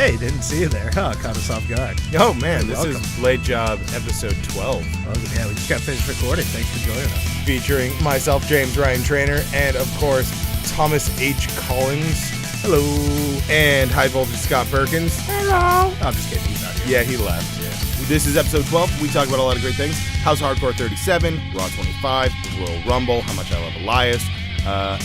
Hey, didn't see you there. Huh, caught us off guard. Oh, man, this welcome. is Blade Job episode 12. Yeah, we just got finished recording. Thanks for joining us. Featuring myself, James Ryan Trainer, and, of course, Thomas H. Collins. Hello. And High Voltage Scott Perkins. Hello. I'm just kidding. He's not here. Yeah, he left. Yeah. This is episode 12. We talk about a lot of great things. House of Hardcore 37, Raw 25, Royal Rumble, how much I love Elias,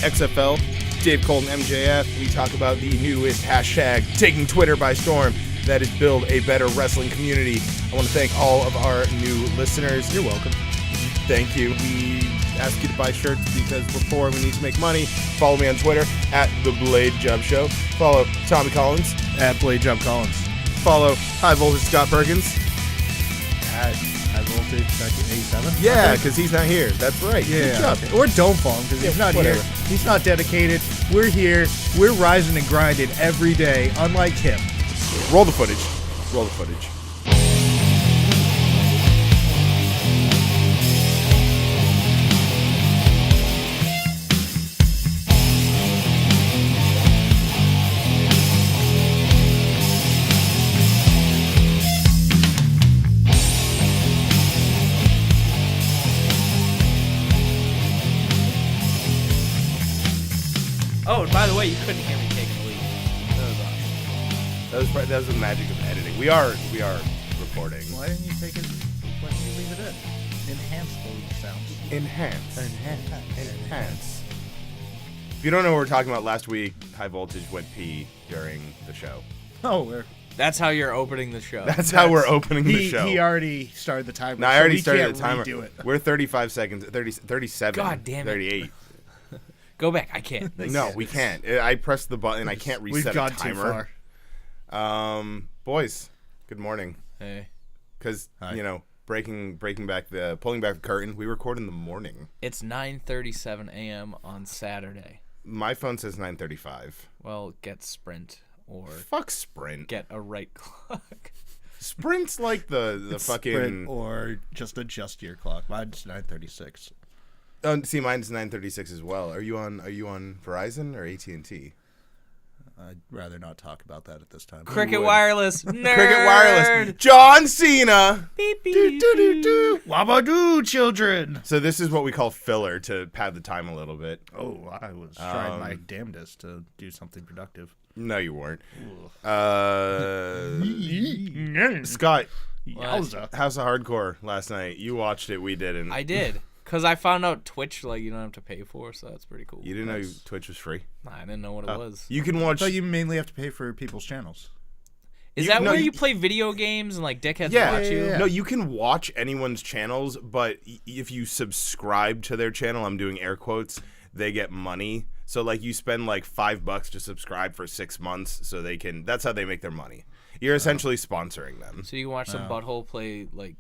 XFL, Dave Cole and MJF. We talk about the newest hashtag taking Twitter by storm. That is build a better wrestling community. I want to thank all of our new listeners. You're welcome. Thank you. We ask you to buy shirts because we're poor and we need to make money. Follow me on Twitter at The Blade Job Show. Follow Tommy Collins At Blade Job Collins. Follow High Voltage Scott Perkins. At High Voltage 1987. Yeah, because he's not here. That's right. Yeah. Good job. Or don't follow him because he's not whatever. here. He's not dedicated. We're here. We're rising and grinding every day, unlike him. Roll the footage. Roll the footage. Oh, and by the way, you couldn't hear me taking a leak. That was awesome. That was the magic of editing. We are recording. Why didn't you take it? Why didn't you leave it in? Enhance those sounds. Enhance. If you don't know what we're talking about, last week High Voltage went pee during the show. Oh, That's how you're opening the show. That's how we're opening the show. He already started the timer. No, I already so started we the can't timer. redo it. We're 35 seconds, 37, God damn it. 38. Go back. I can't. No, we can't. I pressed the button. I can't We've reset gone a too timer. far. Boys, good morning. Hey. Because, Hi. pulling back the curtain, we record in the morning. It's 9:37 a.m. on Saturday. My phone says 9:35. Well, get Sprint or Fuck Sprint. get a right clock. Sprint's like the fucking... Sprint or just adjust your clock. Mine's 9:36. see, mine's 9:36 as well. Are you on Verizon or AT&T? I'd rather not talk about that at this time. Cricket Wireless. Nerd. Cricket Wireless. John Cena. Beep, beep, Do, do, do, do. Wabadoo, children! So this is what we call filler to pad the time a little bit. Oh, I was trying my damnedest to do something productive. No, you weren't. Scott, Yowza. House of Hardcore last night. You watched it. We didn't. I did. Because I found out Twitch, you don't have to pay for, so that's pretty cool. You didn't know Twitch was free? I didn't know what it was. You can I watch... thought you mainly have to pay for people's channels. Is you- that no, where you- you play video games and, dickheads Yeah. watch you? Yeah. No, you can watch anyone's channels, but if you subscribe to their channel, I'm doing air quotes, they get money. So, you spend, $5 to subscribe for 6 months so they can... That's how they make their money. You're essentially sponsoring them. So you can watch some butthole play, Like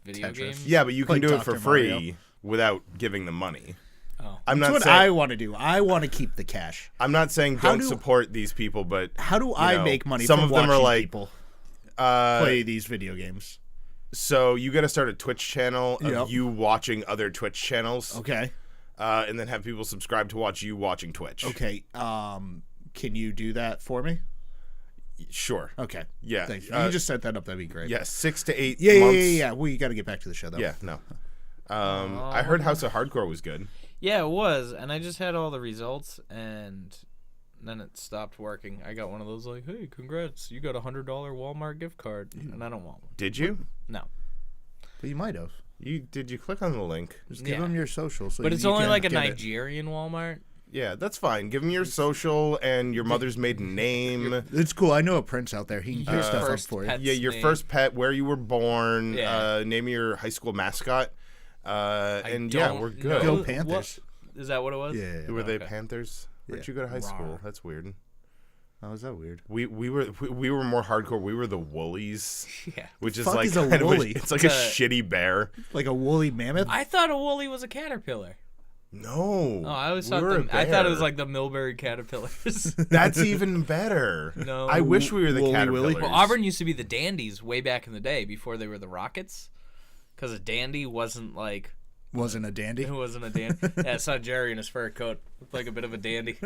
video Tetris. games? Yeah, but you can Like do it for Dr. free Mario. without giving them money. Oh. I'm That's not what saying... I want to do. I want to keep the cash. I'm not saying How don't do- support these people, but How do I make money some from of them watching are like, people uh, play these video games? so you got to start a Twitch channel of Yep. you watching other Twitch channels, Okay. and then have people subscribe to watch you watching Twitch. Okay. Can you do that for me? Sure. Okay. Yeah. Thanks. You just set that up. That'd be great. Yeah, 6 to 8 Yeah, months. yeah. Well, you got to get back to the show, though. Yeah, no. I heard House of Hardcore was good. Yeah, it was, and I just had all the results, and then it stopped working. I got one of those hey, congrats, you got a $100 Walmart gift card, and I don't want one. Did you? No. But you might have. Did you click on the link? Just give Yeah. them your social. So But it's you only can a get it. Nigerian Walmart. Yeah, that's fine. Give them your social and your mother's maiden name. It's cool. I know a prince out there. He can clear stuff up first for you. pet. Yeah, your name. first pet, where you were born, Yeah. name of your high school mascot, and don't we're good. Go know Panthers. Is that what it was? Yeah. Were they Okay. Panthers? Where'd Yeah. you go to high school? Rawr. That's weird. How is that weird? We were more hardcore. We were the Woolies, Yeah. which is Fuck like is a kind of woolly? it's like a shitty bear. Like a woolly mammoth? I thought a woolly was a caterpillar. No. Oh, I always we thought were a I thought it was bear. like the Millbury caterpillars. That's even better. No. I wish we were the Woolly caterpillars. Willy? Well, Auburn used to be the Dandies way back in the day before they were the Rockets, because a dandy wasn't like Wasn't a dandy. it wasn't a dandy. Yeah, I saw Jerry in his fur coat, looked like a bit of a dandy.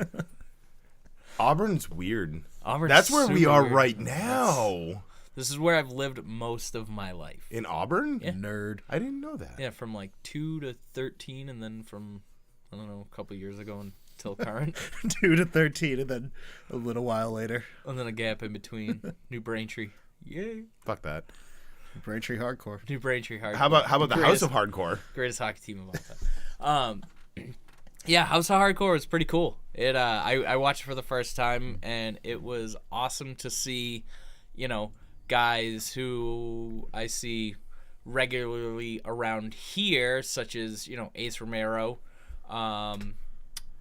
Auburn's weird. Auburn's That's where we super are weird. right now. This is where I've lived most of my life. In Auburn? Yeah. Nerd. I didn't know that. Yeah, from like 2 to 13, and then from, I don't know, a couple years ago until current. 2 to 13, and then a little while later. And then a gap in between. New Braintree. Yay. Fuck that. Braintree Hardcore. New Braintree Hardcore. How about the House of Hardcore? Greatest hockey team of all time. Yeah, House of Hardcore was pretty cool. It I watched it for the first time, and it was awesome to see, guys who I see regularly around here, such as, Ace Romero,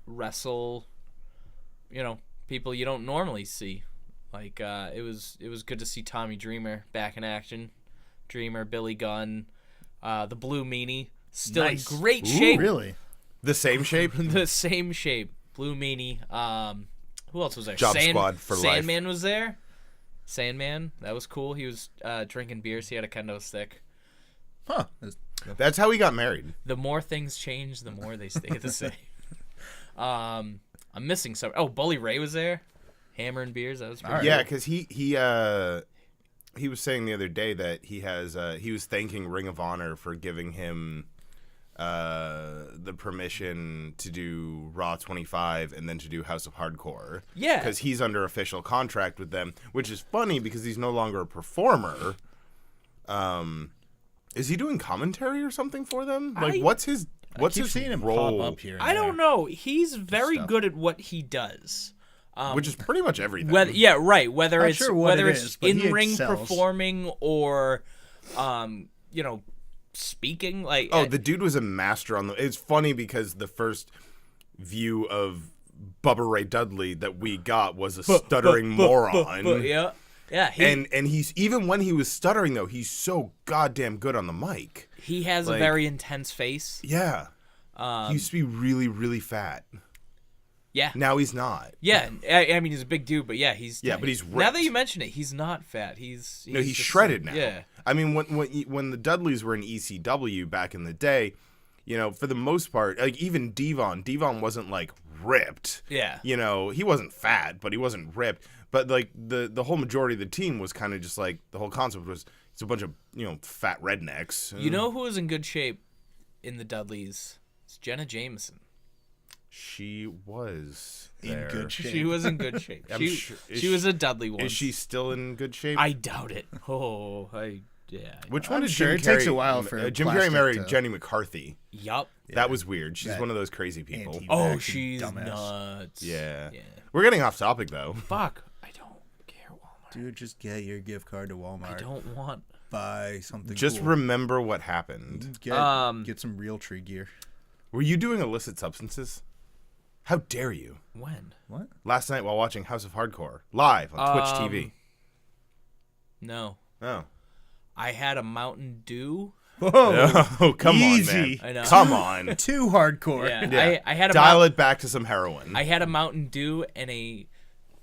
wrestle, people you don't normally see. Like, it was good to see Tommy Dreamer back in action. Dreamer, Billy Gunn, the Blue Meanie, still Nice. in great Ooh, shape. Really? The same shape? The same shape. Blue Meanie. Who else was there? Job Squad for life. Sandman was there. Sandman. That was cool. He was drinking beers. He had a kendo stick. Huh. That's how he got married. The more things change, the more they stay the same. I'm missing some. Oh, Bully Ray was there. Hammer and beers. That was pretty All right. Yeah, because he was saying the other day that he was thanking Ring of Honor for giving him the permission to do Raw 25 and then to do House of Hardcore. Yeah. Because he's under official contract with them, which is funny because he's no longer a performer. Is he doing commentary or something for them? Like, what's his Seeing him role? pop up here. And I don't there. know. He's very stuff. good at what he does. Which is pretty much everything. Whether Whether Not it's sure what whether it it's is, but he in ring excels. performing or, speaking. Like, Oh, the dude was a master on the. It's funny because the first view of Bubba Ray Dudley that we got was a stuttering moron. yeah. And he's even when he was stuttering though, he's so goddamn good on the mic. He has a very intense face. Yeah. He used to be really, really fat. Yeah. Now he's not. Yeah, I mean he's a big dude, but yeah, but he's now ripped. that you mention it, he's not fat. He's He's just, shredded now. Yeah, I mean, when the Dudleys were in ECW back in the day, for the most part, like even Devon wasn't like ripped. yeah. He wasn't fat, but he wasn't ripped. But like the whole majority of the team was kind of just like the whole concept was it's a bunch of fat rednecks. You know who was in good shape in the Dudleys? It's Jenna Jameson. She was In there. good shape. She was in good shape. I'm she sure- is she was a Dudley once. Is she still in good shape? I doubt it. Which one I'm did sure Jim it Carrey? takes a while for Jim Carrey plastic married to- Jenny McCarthy. Yup. That was weird. She's That one of those crazy people. anti- Oh, Vaccine she's dumbass. nuts. Yeah. Yeah. We're getting off topic though. Fuck. I don't care, Walmart. Dude, just get your gift card to Walmart. I don't want. Buy something. Just cool. remember what happened. Get some real tree gear. Were you doing illicit substances? How dare you? When? What? Last night while watching House of Hardcore live on Twitch TV. No. Oh. I had a Mountain Dew. Whoa! Oh, come Easy. on, I know. man. Come on. Too hardcore. Yeah. Yeah. I had a Dial it back to some heroin. I had a Mountain Dew and a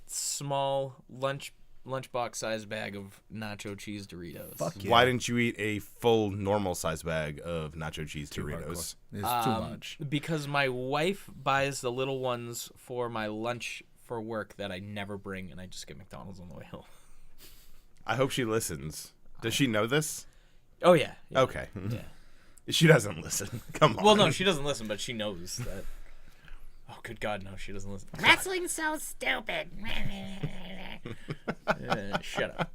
small lunchbox sized bag of nacho cheese Doritos. Fuck yeah. Why didn't you eat a full normal size bag of nacho cheese Too Doritos? hardcore. It's too much. Because my wife buys the little ones for my lunch for work that I never bring, and I just get McDonald's on the way home. I hope she listens. Does she know this? Oh yeah. Yeah. Okay. Yeah. She doesn't listen. Come on. Well, no, she doesn't listen, but she knows that. Oh, good God, no, she doesn't listen. Wrestling's so stupid. Shut up.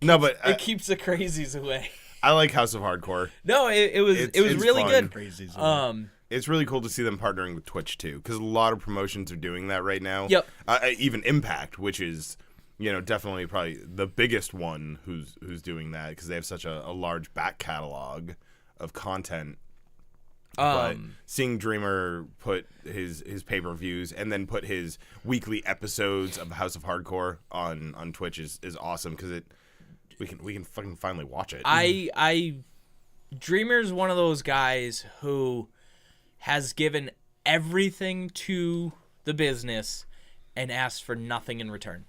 No, but It keeps the crazies away. I like House of Hardcore. No, it was It's really fun. good. Crazy. It's really cool to see them partnering with Twitch too, because a lot of promotions are doing that right now. Yep. Even Impact, which is definitely probably the biggest one who's doing that because they have such a large back catalog of content. But seeing Dreamer put his pay-per-views and then put his weekly episodes of House of Hardcore on Twitch is awesome because we can fucking finally watch it. Dreamer's one of those guys who has given everything to the business and asked for nothing in return.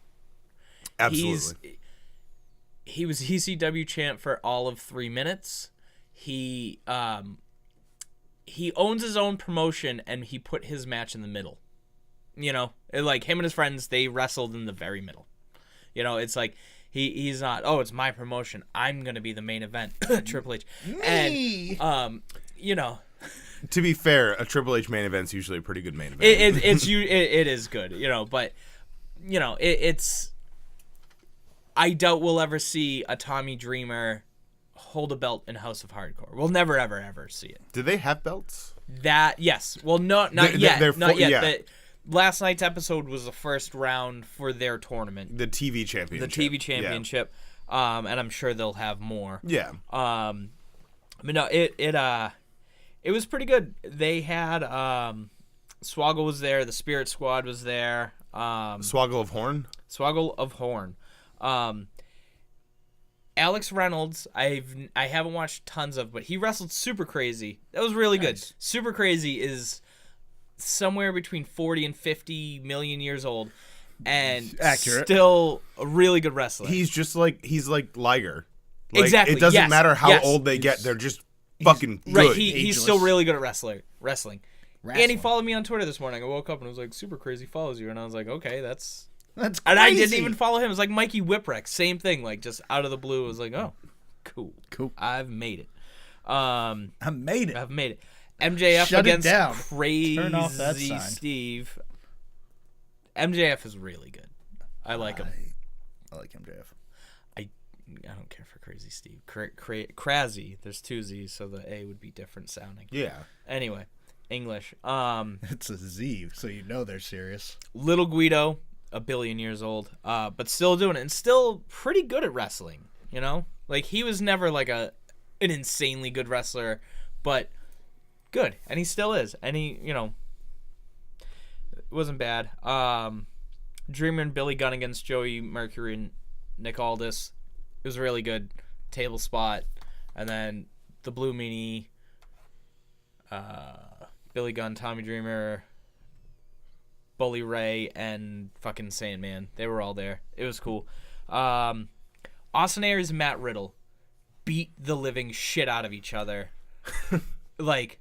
Absolutely. He was ECW champ for all of 3 minutes. He owns his own promotion and he put his match in the middle. You know, like him and his friends, they wrestled in the very middle. You know, it's like he's not. Oh, it's my promotion. I'm gonna be the main event. Triple H. Me. And you know. To be fair, a Triple H main event's usually a pretty good main event. It is good, you know, but you know it's. I doubt we'll ever see a Tommy Dreamer hold a belt in House of Hardcore. We'll never ever see it. Do they have belts? Yes. Well, not yet. Not yet. Yeah. Last night's episode was the first round for their tournament, The TV championship. And I'm sure they'll have more. Yeah. But no, it was pretty good. They had Swoggle was there, the Spirit Squad was there. Swoggle of Horn? Swoggle of Horn. Alex Reynolds, I haven't watched tons of, but he wrestled Super Crazy. That was really good. Super Crazy is somewhere between 40 and 50 million years old, and Accurate. Still a really good wrestler. He's like Liger. Like, Exactly, It doesn't yes, matter how yes. old they get; they're just fucking good. Right, he's Ageless. still really good at wrestling. And he followed me on Twitter this morning. I woke up and it was like, Super Crazy follows you, and I was like, okay, that's That's crazy. And I didn't even follow him. It was like Mikey Whipwreck, same thing, like just out of the blue. It was like, oh, cool. I've made it. I made it. I've made it. MJF Shut it against down. Crazy Turn off that sign. Steve. MJF is really good. I like him. I like MJF. I don't care for Crazy Steve. Crazy. There's two Z's, so the A would be different sounding. Yeah. Anyway, English. It's a Z, so you know they're serious. Little Guido, a billion years old, but still doing it and still pretty good at wrestling. You know, like he was never like an insanely good wrestler, but good, and he still is. And he, you know, it wasn't bad. Dreamer and Billy Gunn against Joey Mercury and Nick Aldis. It was really good. Table spot, and then the Blue Meanie, Billy Gunn, Tommy Dreamer, Bully Ray, and fucking Sandman. They were all there. It was cool. Austin Aries and Matt Riddle beat the living shit out of each other. Like,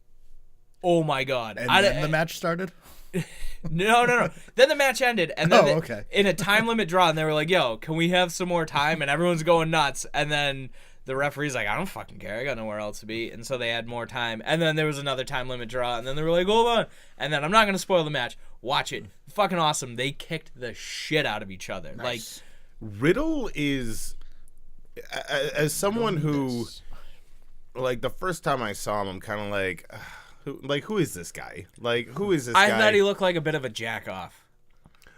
oh my god. And then the match started? No. Then the match ended, and then okay. in a time limit draw, and they were like, "Yo, can we have some more time?" And everyone's going nuts. And then the referee's like, "I don't fucking care. I got nowhere else to be." And so they had more time. And then there was another time limit draw, and then they were like, "Hold on." And then I'm not gonna spoil the match. Watch it. Fucking awesome. They kicked the shit out of each other. Nice. Riddle is, as someone who, like, the first time I saw him, I'm kind of like, who is this guy? Like, who is this guy? I thought he looked like a bit of a jack off.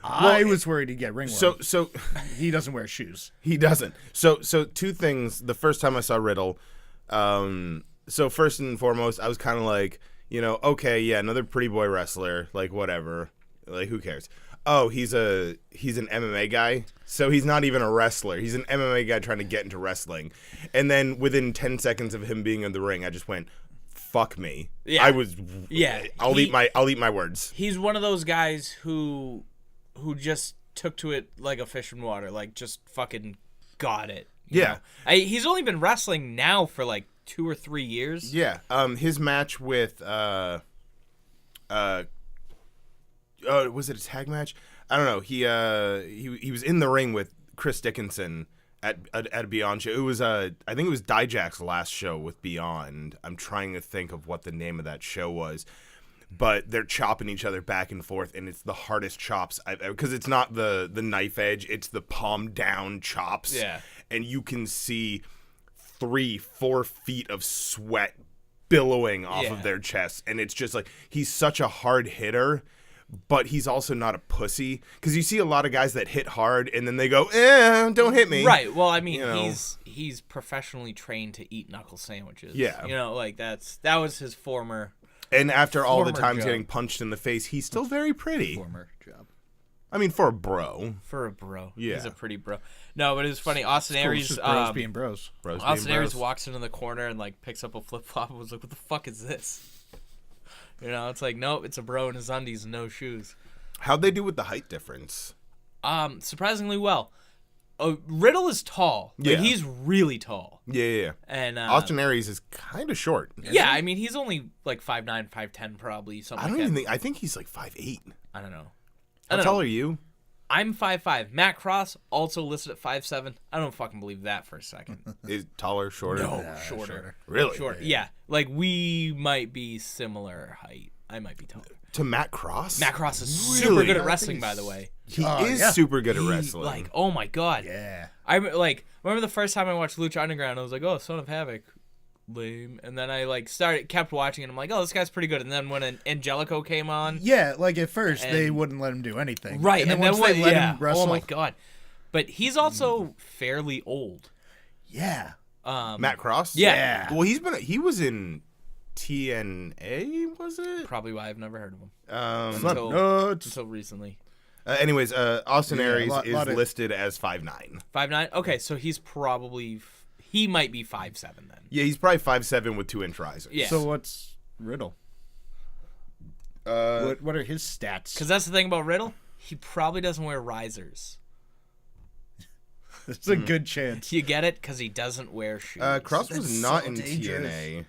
I was worried he'd get ringworm. So He doesn't wear shoes. he doesn't. So two things. The first time I saw Riddle, so first and foremost, I was kind of like, you know, okay, yeah, another pretty boy wrestler, like whatever, like who cares? Oh, he's an MMA guy, so he's not even a wrestler. He's an MMA guy trying to get into wrestling, and then within 10 seconds of him being in the ring, I just went, fuck me. Yeah. I was. Yeah. I'll eat my words. He's one of those guys who just took to it like a fish in water, like just fucking got it. you Yeah. know? He's only been wrestling now for like 2 or 3 years. Yeah. His match with was it a tag match? I don't know. He was in the ring with Chris Dickinson at a Beyond show. It was I think it was Dijak's last show with Beyond. I'm trying to think of what the name of that show was. But they're chopping each other back and forth, and it's the hardest chops I've ever, because it's not the knife edge, it's the palm down chops. Yeah. And you can see 3-4 feet of sweat billowing off of their chests, and it's just like, he's such a hard hitter, but he's also not a pussy, because you see a lot of guys that hit hard and then they go, don't hit me. Right. Well, I mean, You know? he's professionally trained to eat knuckle sandwiches. Yeah. You know, like that was his former. And after all the Former times job. getting punched in the face, he's still very pretty. Former job. I mean, for a bro. For a bro. Yeah. He's a pretty bro. No, but it was funny. Austin Cool, it's Aries. just bros being bros. Bros Austin being Aries bros. walks into the corner and like picks up a flip flop and was like, "What the fuck is this?" You know, it's like, nope, it's a bro in his undies and no shoes. How'd they do with the height difference? Surprisingly well. Riddle is tall. Like, Yeah. he's really tall. Yeah. And Austin Aries is kind of short. yeah, I mean, he's only like 5'9", 5'10", probably something. I don't like even that. think. I think he's like 5'8". I don't know. How tall are you? I'm 5'5". Matt Cross also listed at 5'7". I don't fucking believe that for a second. Is taller, shorter? No, shorter. Really? Short. Yeah. Like, we might be similar height. I might be taller. To Matt Cross? Matt Cross is super good at wrestling, by the way. He is super good at wrestling. Like, oh my god. Yeah. I remember the first time I watched Lucha Underground, I was like, oh, Son of Havoc, lame. And then I kept watching, and I'm like, oh, this guy's pretty good. And then when Angelico came on, Yeah, like at first they wouldn't let him do anything. right? And then once they let him wrestle, oh my god. But he's also fairly old. yeah. Matt Cross? Yeah. Well, he was in TNA, was it? Probably why I've never heard of him Nuts. until recently. Anyways, Austin Yeah, Aries lot is of- listed as 5'9". 5'9". Okay, so he's probably he might be 5'7" then. Yeah, he's probably 5'7" with 2-inch risers. Yeah. So what's Riddle? What are his stats? Because that's the thing about Riddle. He probably doesn't wear risers. It's a good chance. You get it? Because he doesn't wear shoes. Cross was That's not so in dangerous. TNA.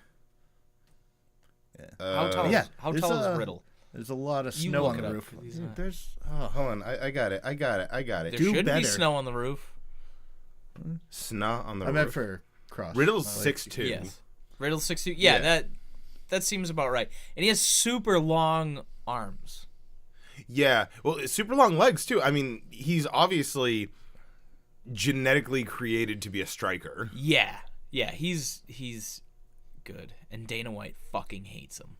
How tall? yeah, How there's tall a- is Riddle? There's a lot of You snow look on it the up, roof. 'cause he's not- There's Hold on, I got it. There Do should better. be snow on the roof. Snot on the I roof. meant for Cross. Riddle's Not like- 6'2". Yes. Riddle's 6'2". Yeah, Yeah. that seems about right. And he has super long arms. Yeah, well, super long legs too. I mean, he's obviously genetically created to be a striker. Yeah. Yeah, he's good. And Dana White fucking hates him.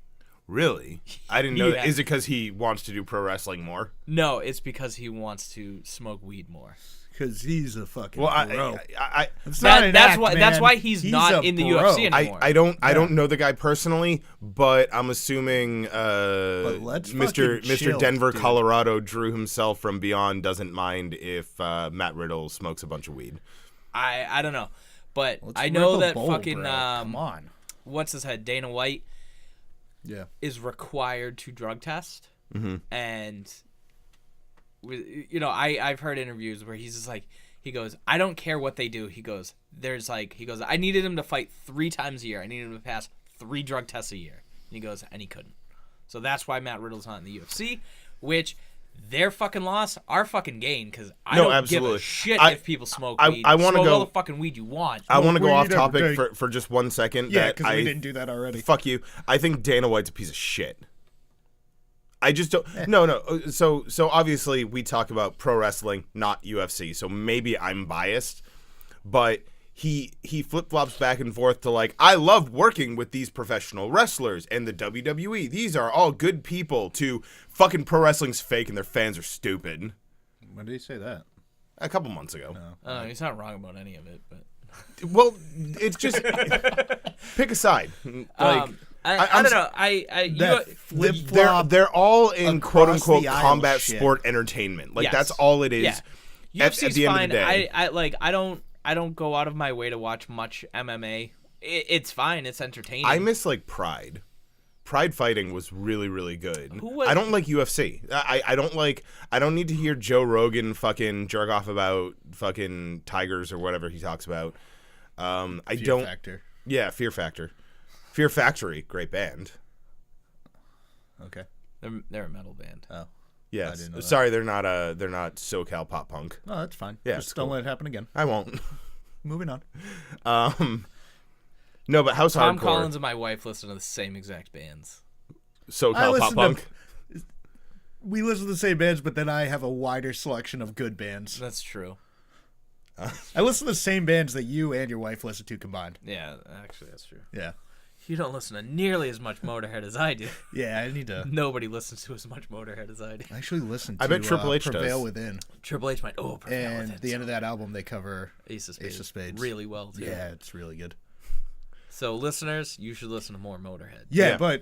Really? I didn't know that. Yeah. Is it because he wants to do pro wrestling more? No, it's because he wants to smoke weed more. Because he's a fucking Well, bro. I That's why he's not a in the bro. UFC anymore. I don't know the guy personally, but I'm assuming let's Mr. fucking chill, Denver, dude. Colorado, Drew himself from Beyond doesn't mind if Matt Riddle smokes a bunch of weed. I don't know. But Let's I know rip a that bowl, fucking bro. Come on. what's his head, Dana White, Yeah. is required to drug test. Mm-hmm. And I've heard interviews where he's just like, he goes, I don't care what they do. He goes, I needed him to fight 3 times a year. I needed him to pass 3 drug tests a year. And he goes, and he couldn't. So that's why Matt Riddle's not in the UFC, which their fucking loss, our fucking gain, because I don't give absolutely. a shit if people smoke I weed. want to Smoke go. all the fucking weed you want. I want to go we off need a topic break. for just 1 second. Yeah, that because we I- didn't do that already. Fuck you. I think Dana White's a piece of shit. I just don't. No. So obviously we talk about pro wrestling, not UFC. So maybe I'm biased, but he flip flops back and forth to like, I love working with these professional wrestlers and the WWE. These are all good people. To fucking pro wrestling's fake and their fans are stupid. When did he say that? A couple months ago. He's not wrong about any of it, but Well, it's just pick a side. Like. I don't know. That flip flop. They're all in quote across unquote the aisle combat shit. sport entertainment. Like Yes. that's all it is. Yeah. At UFC's the end fine. of the day, I don't go out of my way to watch much MMA. It's fine. It's entertaining. I miss like Pride. Pride fighting was really, really good. Who was- I don't like UFC. I don't need to hear Joe Rogan fucking jerk off about fucking tigers or whatever he talks about. I Fear don't. Factor. Yeah, Fear Factor. Fear Factory, great band. Okay. They're a metal band. Oh. Yes. didn't know that. Sorry, they're not SoCal pop punk. No, that's fine. Yeah, Just it's don't cool. let it happen again. I won't. Moving on. No, but House Tom Hardcore, Collins and my wife listen to the same exact bands. I SoCal pop listen to- punk. We listen to the same bands, but then I have a wider selection of good bands. That's true. I listen to the same bands that you and your wife listen to combined. Yeah, actually, that's true. Yeah. You don't listen to nearly as much Motorhead as I do. Yeah, I need to Nobody listens to as much Motorhead as I do. actually listen to I bet Triple H Prevail does. Within. Triple H might prevail And with it. the end of that album, they cover Ace of Spades. Ace of Spades. Really well, too. Yeah, it's really good. So, listeners, you should listen to more Motorhead. Yeah, Yeah.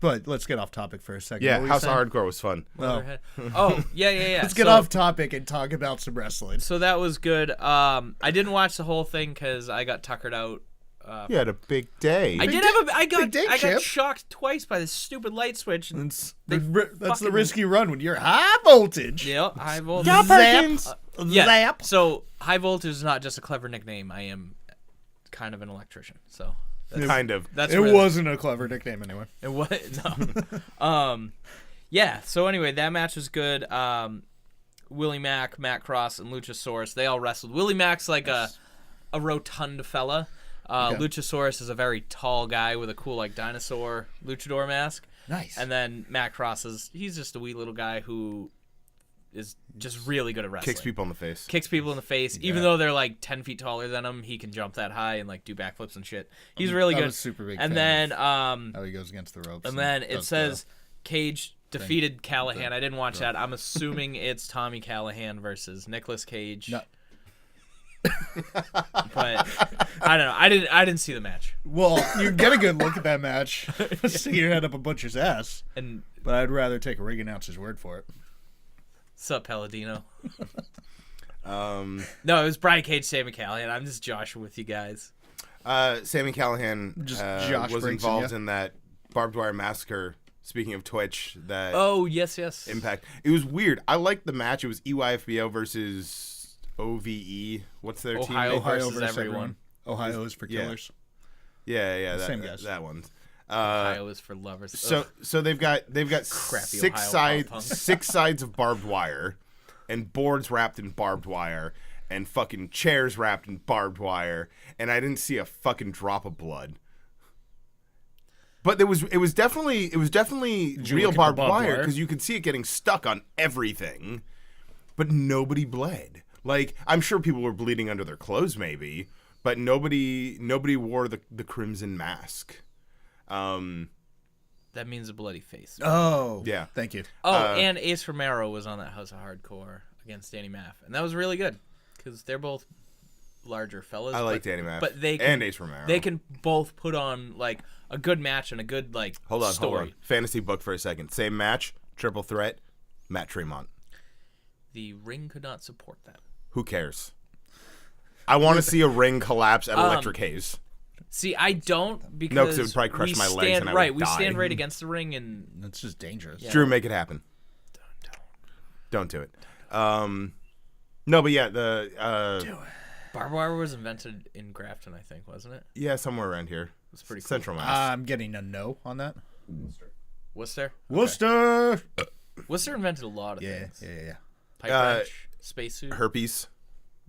but let's get off topic for a second. Yeah, What were you House saying? of Hardcore was fun. Motorhead. Oh, yeah. Let's get So- off topic and talk about some wrestling. So that was good. I didn't watch the whole thing because I got tuckered out. You had a big day. I did have big I got Chip. shocked twice by this stupid light switch. That's They the fucking- risky run when you're high voltage. Yeah, high voltage. Zap. Yeah. Zap. So high voltage is not just a clever nickname. I am kind of an electrician. So kind of. that's It really, wasn't a clever nickname anyway. It was no. Yeah. So anyway, that match was good. Willie Mack, Matt Cross, and Luchasaurus, they all wrestled. Willie Mack's like a rotund fella. Luchasaurus is a very tall guy with a cool like dinosaur luchador mask. Nice. And then Matt Cross he's just a wee little guy who is just really good at wrestling. Kicks people in the face. Even though they're like 10 feet taller than him, he can jump that high and like do backflips and shit. He's really good. I'm a super big and fan then how he goes against the ropes. And then it says Cage defeated Callahan. I didn't watch that. I'm assuming it's Tommy Callahan versus Nicolas Cage. No. But I don't know. I didn't see the match. Well, you get a good look at that match. Stick your head up a butcher's ass. But I'd rather take a ring announcer's word for it. Sup, Palladino? Um, No, it was Brian Cage, Sammy Callahan. I'm just joshing with you guys. Sammy Callahan Josh was Briggs involved in that barbed wire massacre. Speaking of Twitch, that yes. Impact. It was weird. I liked the match. It was EYFBO versus OVE. What's their Ohio team? Ohio versus versus everyone. Ohio is for killers. Yeah. Same guys. That one. Ohio is for lovers. So they've got Crappy six Ohio sides punk. 6 sides of barbed wire, and boards wrapped in barbed wire, and fucking chairs wrapped in barbed wire, and I didn't see a fucking drop of blood. But it was definitely real barbed wire because you could see it getting stuck on everything, but nobody bled. Like, I'm sure people were bleeding under their clothes maybe, but nobody wore the crimson mask. That means a bloody face. Oh. Yeah. Thank you. And Ace Romero was on that House of Hardcore against Danny Maff, and that was really good because they're both larger fellas. I like Danny Maff, but they can, and Ace Romero. They can both put on like a good match and a good like Hold on. story. Fantasy book for a second. Same match, triple threat, Matt Tremont. The ring could not support that. Who cares? I want to see a ring collapse at Electric Haze. See, I don't because No, because it would probably crush my legs and I would we die. stand right against the ring and That's just dangerous. Yeah. Drew, make it happen. Don't do it. No, but yeah, the Do it. barbed wire was invented in Grafton, I think, wasn't it? yeah, somewhere around here. It's pretty cool. Central Mass. I'm getting a no on that. Worcester. Worcester. Worcester invented a lot of Yeah. things. Pipe wrench, spacesuit. Herpes.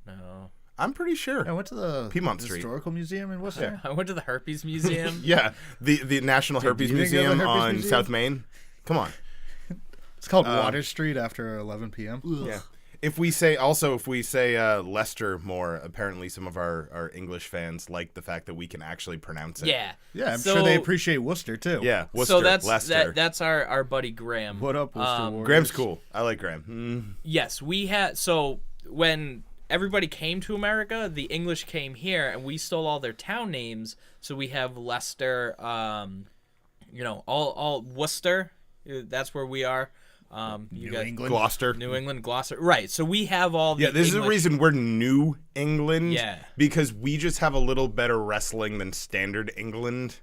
No. I'm pretty sure. I went to the Piedmont Street. Historical Museum in Worcester. I went to the Herpes Museum. Yeah, the National Herpes you didn't go to the Museum Herpes on Museum? South Main. Come on. It's called Water Street after 11 p.m. Yeah. If we say Leicester more, apparently some of our English fans like the fact that we can actually pronounce it. Yeah. Yeah, I'm So- sure they appreciate Worcester too. Yeah. Worcester, So that's Leicester. that's our buddy Graham. What up, Worcester Warriors? Graham's cool. I like Graham. Yes, we had. So when everybody came to America, the English came here, and we stole all their town names. So we have Leicester, all Worcester. That's where we are. You got England. Gloucester. New England, Gloucester. Right. So we have all the Yeah, this is the English- reason we're New England. Yeah. Because we just have a little better wrestling than Standard England.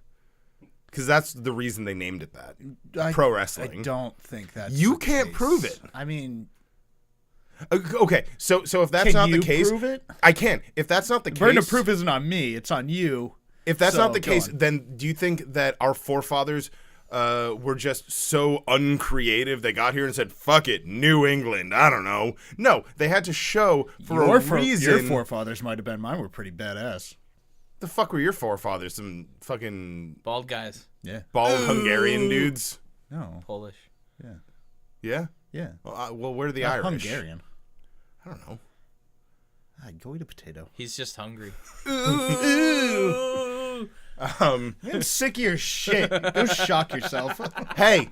Because that's the reason they named it that. Pro wrestling. I don't think that's You the can't case. prove it. I mean, Okay, so if that's can not you the case, prove it? I can. If that's not the Burden case, of proof isn't on me; it's on you. if that's So, not the go case, on. then do you think that our forefathers were just so uncreative? They got here and said, "Fuck it, New England." I don't know. No, they had to show for a reason. Your forefathers might have been. Mine were pretty badass. The fuck were your forefathers? Some fucking bald guys, Yeah. bald Hungarian dudes? No. Polish. Yeah. Yeah. Yeah. Well, where are the Not Irish? Hungarian. I don't know. Go eat a potato. He's just hungry. I'm sick of your shit. Go shock yourself. Hey,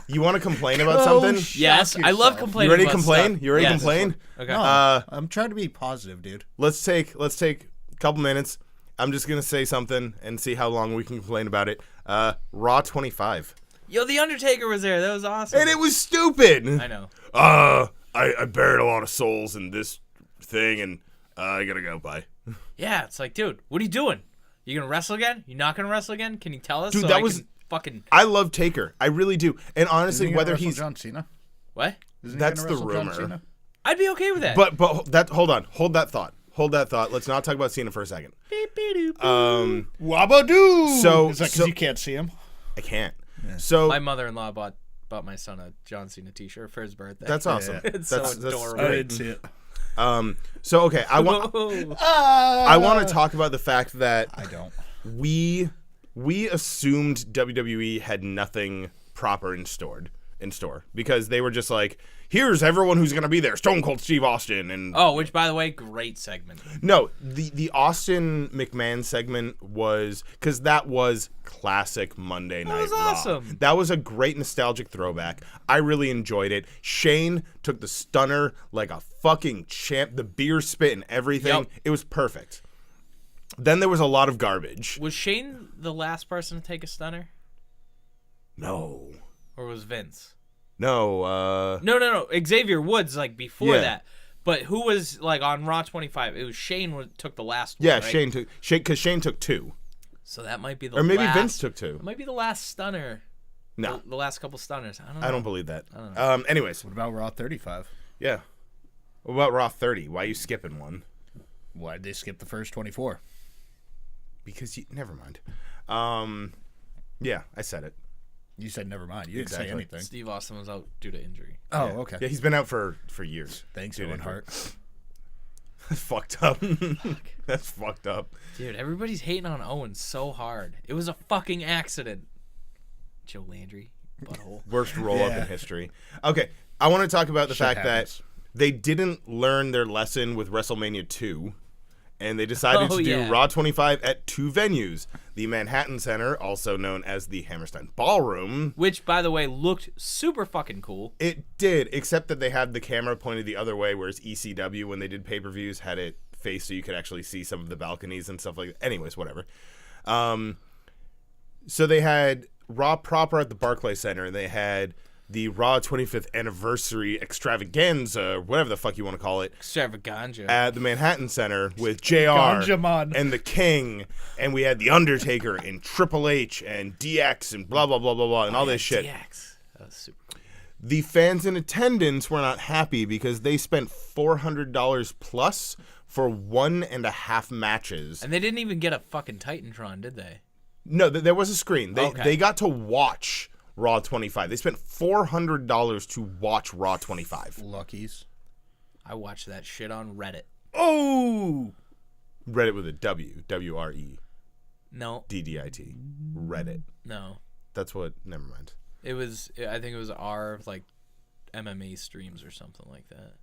you want to complain about something? Yes, I love complaining. You ready to about complain? stuff. You ready to Yes. complain? Okay. No, I'm trying to be positive, dude. Let's take a couple minutes. I'm just gonna say something and see how long we can complain about it. Raw 25, Yo, the Undertaker was there. That was awesome. and it was stupid. I know. I buried a lot of souls in this thing, and I gotta go. Bye. Yeah, it's like, dude, what are you doing? You gonna wrestle again? You not gonna wrestle again? Can you tell us? Dude, so that I was- can fucking I love Taker. I really do. And honestly, Isn't he whether gonna wrestle he's John Cena. what? Isn't he That's gonna the wrestle John rumor. Cena? I'd be okay with that. but that hold that thought. Let's not talk about Cena for a second. Wabadoo. So- is that because so- you can't see him? I can't. So my mother-in-law bought bought my son a John Cena T-shirt for his birthday. That's awesome. Yeah. It's that's so adorable. I didn't see it. So okay, I want to talk about the fact that I don't. we assumed WWE had nothing proper in store because they were just like, here's everyone who's going to be there, Stone Cold Steve Austin. And which, by the way, great segment. no, the Austin McMahon segment was, because that was classic Monday Night was Raw. awesome. That was a great nostalgic throwback. I really enjoyed it. Shane took the stunner like a fucking champ, the beer spit and everything. Yep. It was perfect. Then there was a lot of garbage. Was Shane the last person to take a stunner? No. Or was Vince? No. No. Xavier Woods, like, before Yeah. that. But who was, like, on Raw 25? It was Shane who took the last one, Yeah, right? because Shane took 2. So that might be the Or maybe last. Vince took 2. It might be the last stunner. No. The last couple stunners. I don't know. I don't believe that. Anyways, What about Raw 35? yeah. What about Raw 30? Why are you skipping one? Why'd they skip the first 24? Because never mind. Yeah, I said it. You said never mind. You didn't say Exactly. anything. Steve Austin was out due to injury. Oh, Yeah. okay. Yeah, he's been out for years. Thanks, Dude, Owen Hart. That's fucked up. That's fucked up. Dude, everybody's hating on Owen so hard. It was a fucking accident. Joe Landry, butthole. Worst roll-up Yeah. in history. Okay, I want to talk about the Shit fact happens. that they didn't learn their lesson with WrestleMania 2, and they decided Oh, to do yeah. Raw 25 at 2 venues. The Manhattan Center, also known as the Hammerstein Ballroom. Which, by the way, looked super fucking cool. It did, except that they had the camera pointed the other way, whereas ECW, when they did pay-per-views, had it faced so you could actually see some of the balconies and stuff like that. Anyways, whatever. So they had Raw proper at the Barclays Center, and they had the Raw 25th Anniversary Extravaganza, whatever the fuck you want to call it, Extravaganza. at the Manhattan Center with JR Ganja man. and The King, and we had The Undertaker and Triple H and DX and blah, blah, blah, blah, blah, and all this shit. DX. That was super cool. The fans in attendance were not happy because they spent $400 plus for 1.5 matches. And they didn't even get a fucking Titantron, did they? No, there was a screen. Okay. They got to watch Raw 25. They spent $400 to watch Raw 25. Luckies. I watched that shit on Reddit. Oh! Reddit with a W. W-R-E. No. D-D-I-T. Reddit. No. That's what... Never mind. It was, I think it was our, like, MMA streams or something like that.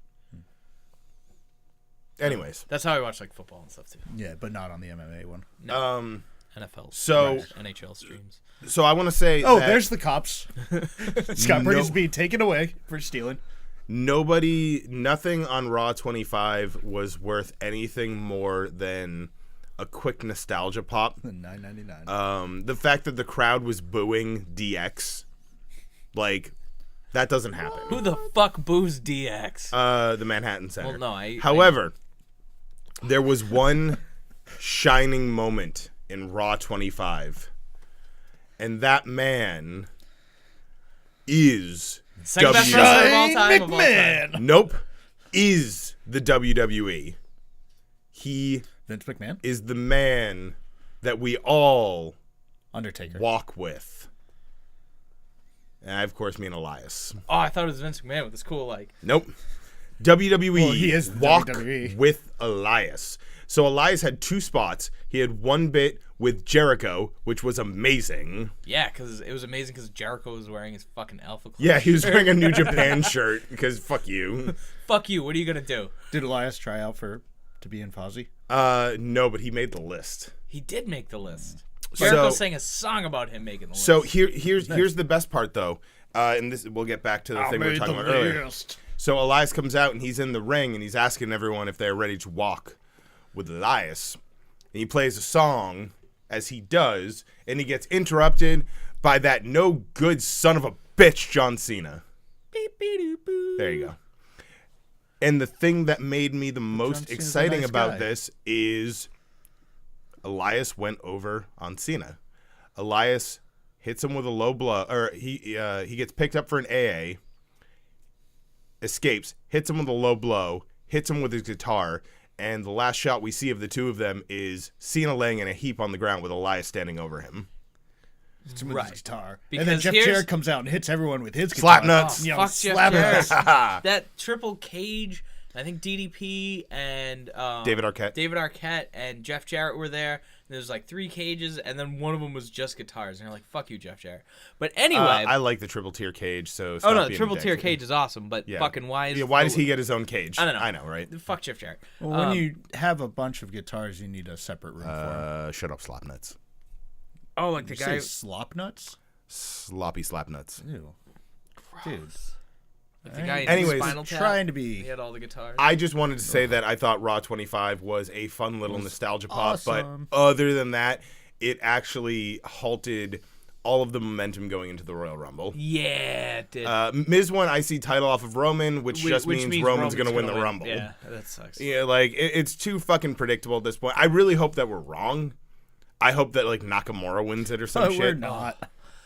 Anyways. That's how I watch, like, football and stuff, too. Yeah, but not on the MMA one. NFL. So- NHL streams. So I want to say Oh, that there's the cops. Scott Brady's No. being taken away for stealing. nothing on Raw 25 was worth anything more than a quick nostalgia pop. $9.99. The fact that the crowd was booing DX, like, that doesn't happen. Who the fuck boos DX? The Manhattan Center. Well, no, However, there was one shining moment in Raw 25, and that man is Second best W- wrestler of all time. Of all time. McMahon. Nope, is the WWE. He Vince McMahon. is the man that we all Undertaker. walk with. And I, of course, mean Elias. Oh, I thought it was Vince McMahon with this cool, like... Nope. WWE Well, he is the walk WWE. with Elias. So Elias had 2 spots. He had one bit with Jericho, which was amazing. Yeah, because it was amazing because Jericho was wearing his fucking Alpha Club Yeah, he was shirt. wearing a New Japan shirt because fuck you. Fuck you, what are you going to do? Did Elias try out to be in Fozzy? No, but he made the list. He did make the list. So- Jericho sang a song about him making the list. So here's the best part though, and this we'll get back to the thing we were talking about earlier. So Elias comes out and he's in the ring and he's asking everyone if they're ready to walk with Elias. And he plays a song as he does, and he gets interrupted by that no good son of a bitch, John Cena. There you go. And the thing that made me the most Cena's a exciting nice about guy. this is Elias went over on Cena. Elias hits him with a low blow, or he gets picked up for an AA, escapes, hits him with a low blow, hits him with his guitar, and the last shot we see of the two of them is Cena laying in a heap on the ground with Elias standing over him. with his guitar. Because and then Jeff here's- Jarrett comes out and hits everyone with his Slap guitar. nuts. You know, Fuck Jeff slap Jarrett. nuts. That triple cage, I think DDP and David Arquette and Jeff Jarrett were there. There's like 3 cages, and then one of them was just guitars. And you're like, "Fuck you, Jeff Jarrett." But anyway, I like the triple tier cage. So oh stop no, being triple a tier dick. cage is awesome. But fucking why does he get his own cage? I don't know. I know, right? Fuck Jeff Jarrett. Well, when you have a bunch of guitars, you need a separate room for them. Shut up, slap nuts. Oh, like the Did you guy. say slop nuts? Sloppy slap nuts. Ew. Dude. Like the guy in Anyways, Spinal Tap. Trying to be... He had all the guitars. I just wanted to say that I thought Raw 25 was a fun little nostalgia pop, awesome. but other than that, it actually halted all of the momentum going into the Royal Rumble. Yeah, it did. Miz won IC title off of Roman, which just means Roman's going to win the Rumble. Yeah, that sucks. Yeah, like it's too fucking predictable at this point. I really hope that we're wrong. I hope that like Nakamura wins it or some But shit. we're not.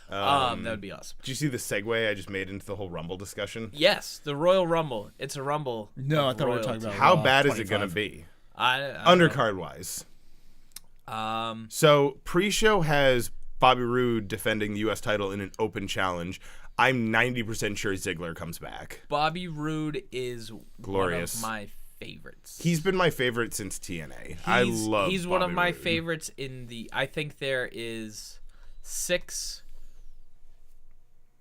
That would be awesome. Did you see the segue I just made into the whole Rumble discussion? Yes, the Royal Rumble. It's a Rumble. No, I of thought we were talking royalty. about How Raw bad is 25. it going to be? I don't know. Undercard wise. Um, So pre-show has Bobby Roode defending the U.S. title in an open challenge. I'm 90% sure Ziggler comes back. Bobby Roode is Glorious. one of my favorites. He's been my favorite since TNA. I love. He's one of Bobby my Roode. favorites in the. I think there is 6.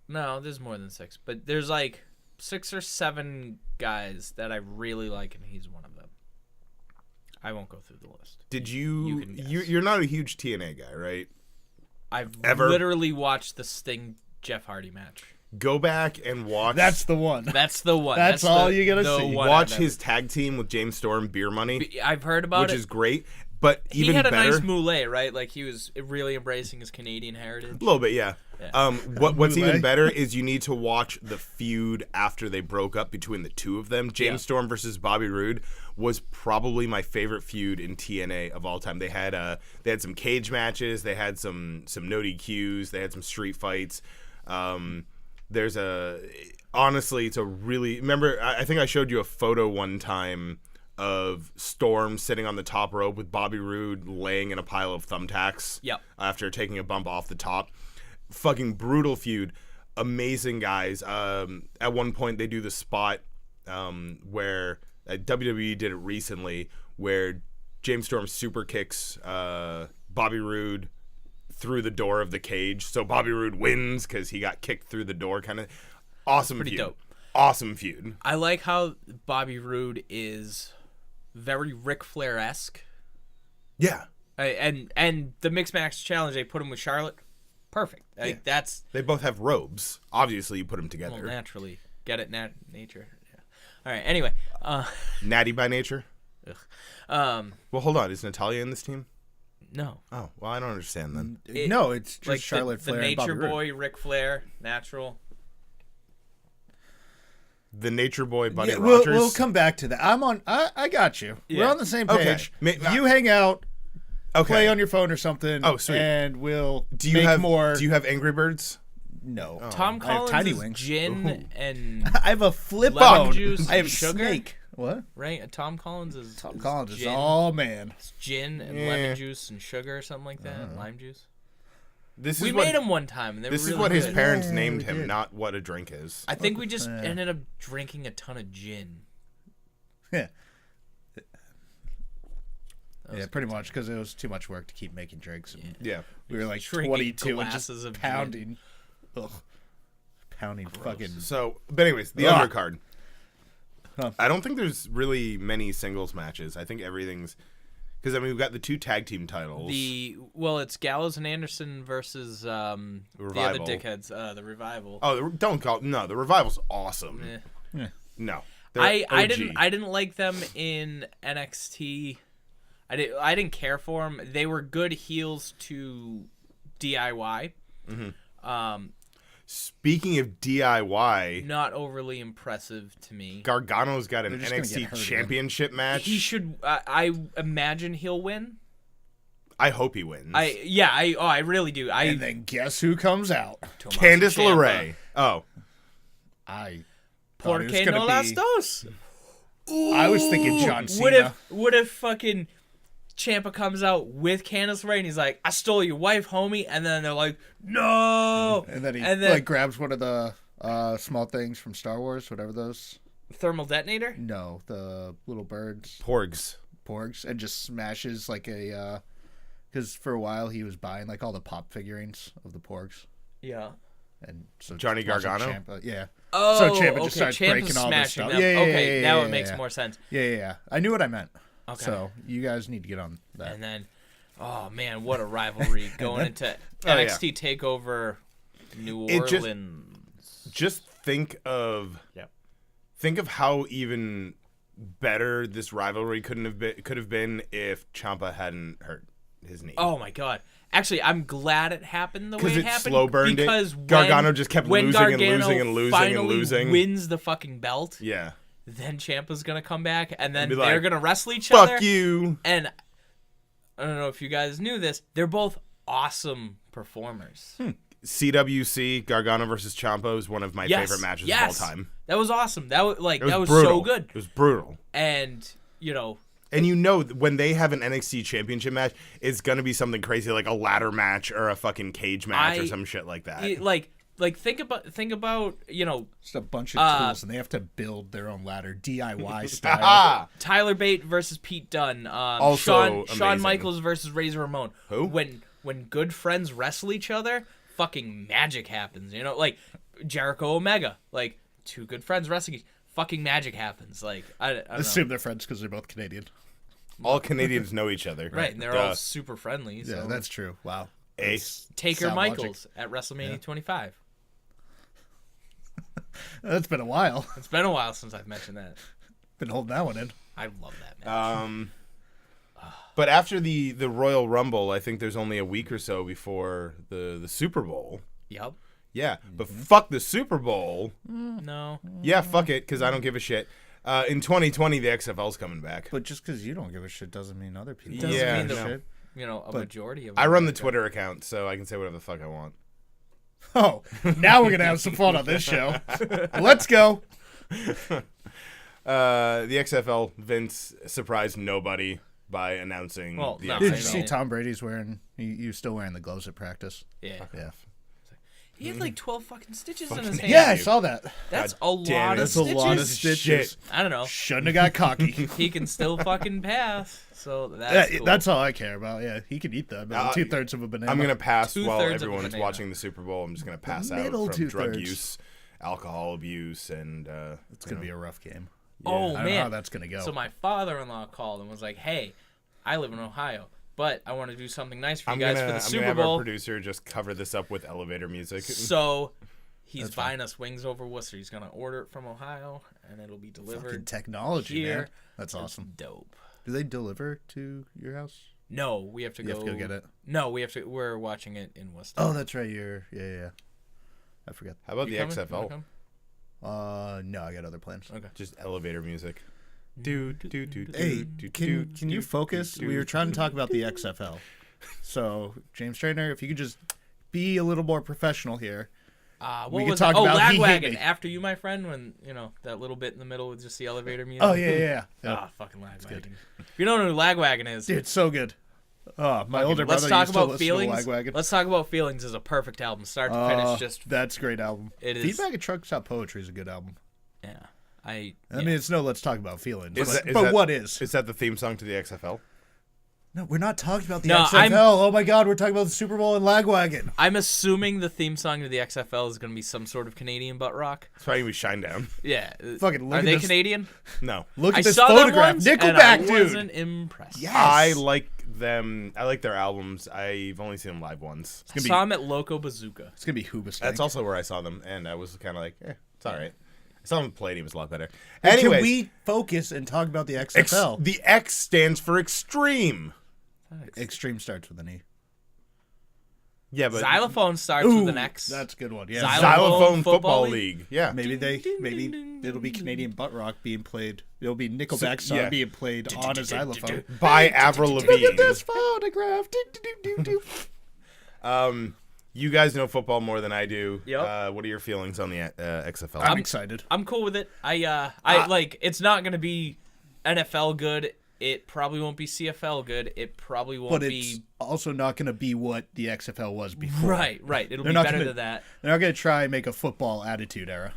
No, there's more than 6, but there's like 6 or 7 guys that I really like, and he's one of them. I won't go through the list. Did You you? can guess. You're not a huge TNA guy, right? I've Ever? literally watched the Sting Jeff Hardy match. Go back and watch. That's the one. That's the one. That's all the- you gotta the see. one watch I've his tag team with James Storm, Beer Money, ever- I've heard about which it. is great. But He even had a better, nice moulet, right? Like he was really embracing his Canadian heritage. a little bit, yeah. Yeah. What's even Moulet. better is you need to watch the feud after they broke up between the two of them. James Yeah. Storm versus Bobby Roode was probably my favorite feud in TNA of all time. They had some cage matches, they had some no DQs, they had some street fights. Honestly, it's a really remember. I think I showed you a photo one time of Storm sitting on the top rope with Bobby Roode laying in a pile of thumbtacks. Yep. After taking a bump off the top. Fucking brutal feud. Amazing guys. At one point they do the spot where WWE did it recently where James Storm super kicks Bobby Roode through the door of the cage. So Bobby Roode wins because he got kicked through the door. Kind of awesome pretty feud. dope. Awesome feud. I like how Bobby Roode is very Ric Flair-esque. Yeah. And the Mixed Match Challenge, they put him with Charlotte. Perfect. Like, that's They both have robes. Obviously, you put them together. well, naturally. Get it? Nature. Yeah. All right. Anyway. Natty by nature. Well, Well, hold on. Is Natalia in this team? no. Oh, well, I don't understand then. No, it's just Like Charlotte the Flair and Nature Bobby Roode. Boy, Ric Flair, natural. The Nature Boy, Buddy Yeah, Rogers. we'll come back to that. I got you. We're Yeah. on the same Okay. page. Ma- You hang out, okay. play on your phone or something. Oh, sweet. And we'll Do you make have more. Do you have Angry Birds? No. Tom I have Collins Tiny is Wings. gin and I have a flip Lemon phone. juice I have and sugar? Snake. What? right. Tom Collins is Tom Collins is gin, all man. gin and Yeah. lemon juice and sugar or something like that. And lime juice. This is We what, made him one time, and they This were is really what his good. parents Yeah, named we him, did. not what a drink is. I think we just ended up drinking a ton of gin. Yeah. Yeah, pretty much because it was too much work to keep making drinks. And Yeah. we were like Drinking 22 and just glasses of gin. pounding. Ugh. Pounding fucking. So, but anyways, the Ugh. undercard. Huh. I don't think there's really many singles matches. I think everything's because I mean we've got the 2 tag team titles. It's Gallows and Anderson versus the other Revival. dickheads, the Revival. don't call no. The Revival's awesome. Eh. No, they're I OG. didn't like them in NXT. I didn't care for them. They were good heels to DIY. Speaking of DIY, Not overly impressive to me. Gargano's got an They're just gonna NXT get hurt again. championship match. He should. I imagine he'll win. I hope he wins. I really do. And then guess who comes out? Tommaso Candice Ciampa. LeRae. Oh, I thought it was Porque gonna no be- las dos. I was thinking John Cena. What if fucking Ciampa comes out with Candice LeRae, and he's like, "I stole your wife, homie," and then they're like, "No!" And then he grabs one of the small things from Star Wars, whatever those. Thermal detonator? No, the little birds. Porgs, and just smashes like a. Because for a while he was buying like all the pop figurines of the Porgs. Yeah. And so Johnny Gargano? Ciampa, yeah. Oh, so Ciampa just starts Ciampa's breaking all this stuff. them. Yeah, now it makes more sense. Yeah. I knew what I meant. Okay. So you guys need to get on that. And then, oh man, what a rivalry going into NXT Takeover New Orleans. Just think of how even better this rivalry could have been if Ciampa hadn't hurt his knee. Oh my god. Actually, I'm glad it happened the way it happened. Slow burned because it. Gargano just kept losing and losing and losing finally and losing. Wins the fucking belt. Yeah. Then Ciampa's gonna come back, and then like, they're gonna wrestle each other. Fuck you. And I don't know if you guys knew this. They're both awesome performers. CWC Gargano versus Ciampa is one of my favorite matches of all time. That was awesome. That was brutal. so good. It was brutal. And when they have an NXT championship match, it's gonna be something crazy like a ladder match or a fucking cage match or some shit like that. Think about just a bunch of tools, and they have to build their own ladder DIY style. Tyler Bate versus Pete Dunne. Also Shawn Michaels versus Razor Ramon. Who? When good friends wrestle each other, fucking magic happens. Like Jericho Omega. Like two good friends wrestling, fucking magic happens. Like I don't assume know. they're friends because they're both Canadian. All Canadians know each other. Right, and they're all super friendly. So. Yeah, that's true. Wow. Taker Michaels at WrestleMania 25. That's been a while. It's been a while since I've mentioned that. Been holding that one in. I love that match. But after the Royal Rumble, I think there's only a week or so before the Super Bowl. Yep. Yeah, but fuck the Super Bowl. No. Yeah, fuck it, because I don't give a shit. In 2020, the XFL's coming back. But just because you don't give a shit doesn't mean other people Doesn't Yeah. mean shit. a majority of I run the America. Twitter account, so I can say whatever the fuck I want. Oh, now we're going to have some fun on this show. Let's go. The XFL, Vince surprised nobody by announcing Well, the no, XFL. Did you see Tom Brady's wearing? You still wearing the gloves at practice? Yeah. Yeah. He had like 12 fucking stitches in his hand. Yeah, I saw that. That's God a damn lot it. of That's a stitches. lot of stitches. Shit. I don't know. Shouldn't have got cocky. He can still fucking pass. So that's cool. That's all I care about. Yeah, he can eat them. 2/3 of a banana. I'm going to pass while 2/3 of a everyone's banana. watching the Super Bowl. I'm just going to pass out middle from drug 2/3. use, alcohol abuse, and... It's going to be a rough game. Oh, I don't man. know how that's going to go. So my father-in-law called and was like, hey, I live in Ohio, but I want to do something nice for you I'm guys gonna for the Super have Bowl. our producer just cover this up with elevator music. So he's buying us wings over Worcester. He's going to order it from Ohio, and it'll be delivered Fucking technology, here. man. That's awesome. Dope. Do they deliver to your house? No, we have to You go. have to go get it. No, we have to. We're watching it in Worcester. Oh, that's right. Yeah. I forgot. How about You the coming? XFL? Wanna come? No, I got other plans. Okay. Just elevator music. Hey, can you focus? We were trying to talk about the XFL. So, James Trainer, if you could just be a little more professional here. What We could was talk it? Oh, about He Hate Lagwagon. Me. After you, my friend, when, that little bit in the middle with just the elevator music. Oh, yeah. Ah, fucking Lagwagon. If you don't know who Lagwagon is, Dude, it's so good. Oh, my older let's brother talk used to about listen feelings. to Lagwagon. Let's talk about feelings is a perfect album, start to finish. Just That's a great album. It is. Feedback at Truck Stop Poetry is a good album. yeah. I mean, it's no Let's Talk About Feelings. Is But that- what is? Is that the theme song to the XFL? No, we're not talking about the No, XFL. Oh my God, we're talking about the Super Bowl and Lagwagon. I'm assuming the theme song to the XFL is going to be some sort of Canadian butt rock. It's probably gonna be Shinedown. Yeah. Fucking look Are at they this. Canadian? No. Look I at this saw them photograph. once, and Nickelback, I dude. wasn't impressed. Yes. I like them. I like their albums. I've only seen them live once. I saw him at Loco Bazooka. It's gonna be Hoobastank. That's also where I saw them, and I was kind of like, it's all right. I saw them at Palladium. It was a lot better. Can Anyways, we focus and talk about the XFL? the X stands for extreme. Extreme starts with an E. Yeah, but Xylophone starts with an X. That's a good one. Yeah. Xylophone Football Football League? League. Yeah. Maybe it'll be Canadian butt rock being played. It'll be Nickelback song yeah. being played on a xylophone. By Avril Look at Lavigne. this photograph. You guys know football more than I do. Yep. What are your feelings on the XFL? I'm excited. I'm cool with it. I like it's not gonna be NFL good It probably won't be CFL good. It probably won't But be. it's also not going to be what the XFL was before. Right. It'll be not better gonna- than that. They're not going to try and make a football attitude era.